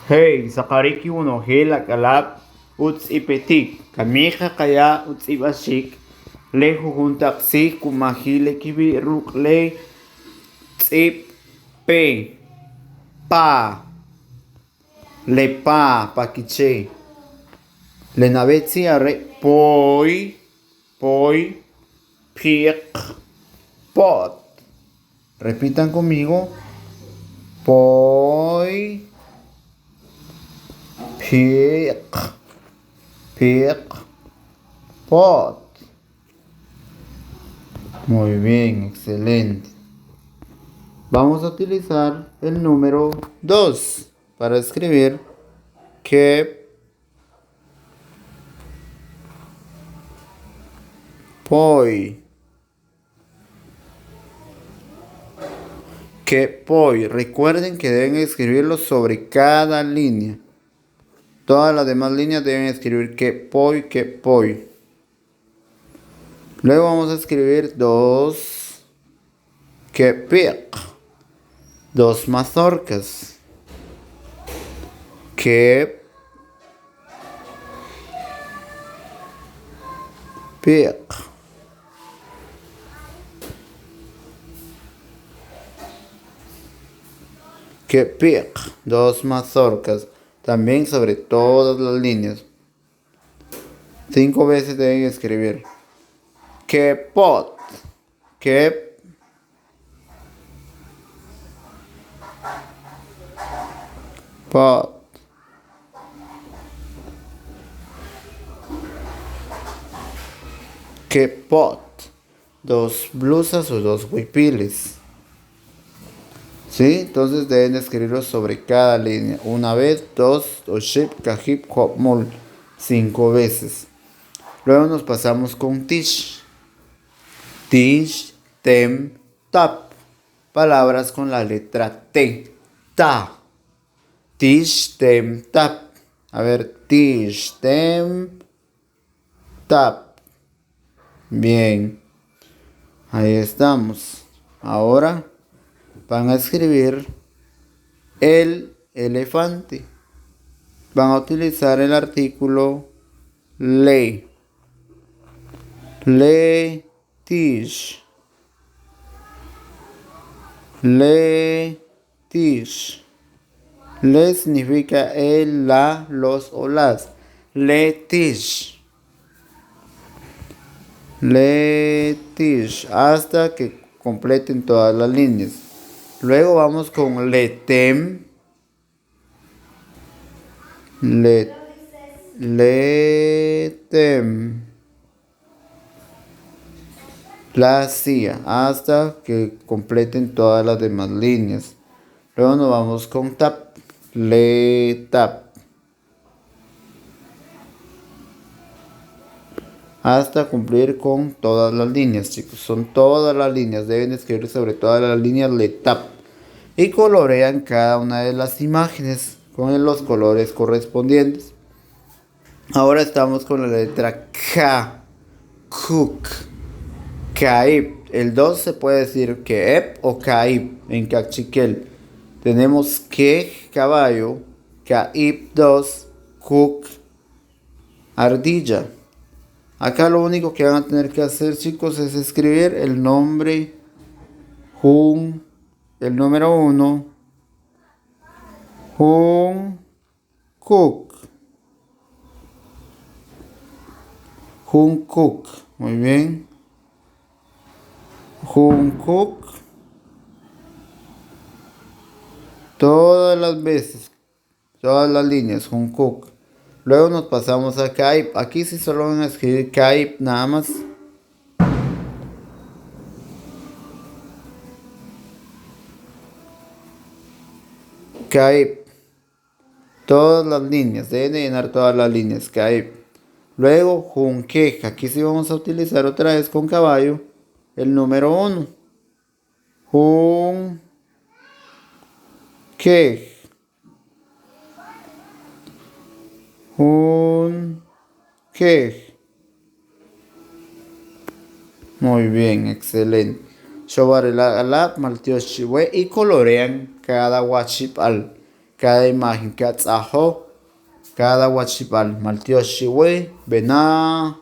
Hey, sakariki uno hela kalap uts ipetik. Kamija kaya uts ibashik. Le jujuntak si kumahile kibi ruk le tsip pe pa le pa pakiche. Le navetsi are poi piek pot. Repitan conmigo. Poi pick, pot. Muy bien, excelente. Vamos a utilizar el número 2 para escribir que poi. Que poi. Recuerden que deben escribirlo sobre cada línea. Todas las demás líneas deben escribir que poi, que poi. Luego vamos a escribir 2 que pick. 2 mazorcas. Que pick. Que pick. 2 mazorcas. También sobre todas las líneas. 5 veces deben escribir. Que pot. Que pot. Que pot. 2 blusas o 2 huipiles. ¿Sí? Entonces deben escribirlo sobre cada línea. Una vez, 2, o ship, kahip, hop, mul. 5 veces. Luego nos pasamos con tish. Tish, tem, tap. Palabras con la letra T. Ta. Tish, tem, tap. A ver, tish, tem, tap. Bien. Ahí estamos. Ahora van a escribir el elefante. Van a utilizar el artículo le. Le, tish. Le, tish. Le significa el, la, los o las. Le, tish. Le, tish. Hasta que completen todas las líneas. Luego vamos con letem. Letem. La silla. Hasta que completen todas las demás líneas. Luego nos vamos con tap. Le tap. Hasta cumplir con todas las líneas, chicos. Son todas las líneas. Deben escribir sobre todas las líneas le tap. Y colorean cada una de las imágenes con los colores correspondientes. Ahora estamos con la letra K. Cook. Kaib. El 2 se puede decir Keep o Kaib en cachiquel. Tenemos que caballo. Kaib 2. Cook. Ardilla. Acá lo único que van a tener que hacer, chicos, es escribir el nombre, el número 1, Cook. Cook. Muy bien. Cook. Todas las veces, todas las líneas, Cook. Luego nos pasamos a Kaib. Aquí sí solo van a escribir Kaib nada más. Kaib. Todas las líneas. Deben llenar todas las líneas. Kaib. Luego Junque. Aquí sí vamos a utilizar otra vez con caballo el número 1. Junque. Muy bien, excelente. Shobar el alap, maltioshihue y colorean cada waship al. cada imagen que atzajo, cada guachipal, maltio shiwe, bena.